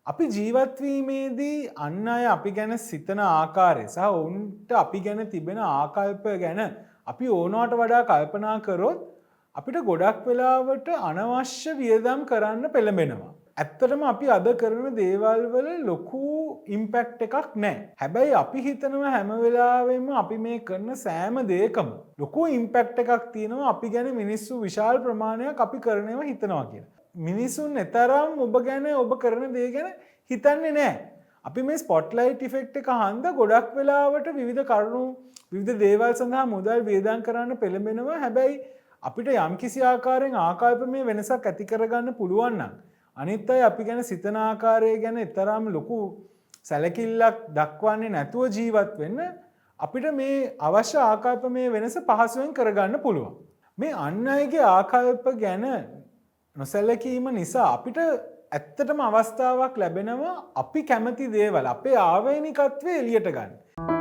අපි ජීවත් වීමේදී අන් අය අපි ගැන සිතන ආකාරය සහ ඔවුන්ට අපි ගැන තිබෙන ආකල්ප ගැන අපි ඕනවට වඩා කල්පනා කරොත් අපිට ගොඩක් වෙලාවට අනවශ්‍ය වියදම් කරන්න පෙළඹෙනවා. ඇත්තටම අපි අද කරන දේවල් වල ලොකු ඉම්පැක්ට් එකක් නැහැ. හැබැයි අපි හිතනවා හැම වෙලාවෙම අපි මේ කරන සෑම දෙයකම ලොකු ඉම්පැක්ට් එකක් තියෙනවා අපි ගැන මිනිස්සු විශාල ප්‍රමාණයක් අපි කරනවා හිතනවා කියලා. මිනිසුන් එතරම් ඔබ ගැන ඔබ කරන දේ ගැන හිතන්නේ නැහැ. අපි මේ ස්පොට්ලයිට් ඉෆෙක්ට් එක හන්ද ගොඩක් වෙලාවට විවිධ කරුණු විවිධ දේවල් සඳහා මුදල් වියදම් කරන්න පෙළඹෙනවා. හැබැයි අපිට යම්කිසි ආකාරයෙන් ආකල්පමය වෙනසක් ඇති කරගන්න පුළුවන් නම් අනිත් අය අපි ගැන සිතන ආකාරය ගැන තරම් ලොකු සැලකිල්ලක් දක්වන්නේ නැතුව ජීවත් වෙන්න අපිට මේ අවශ්‍ය ආකල්පමය වෙනස පහසුවෙන් කරගන්න පුළුවන්. මේ අන් අයගේ ආකල්ප ගැන නොසැලකීම නිසා අපිට ඇත්තටම අවස්ථාවක් ලැබෙනවා අපි කැමති දේවල් අපේ ආවේනිකත්වය එළියට ගන්න.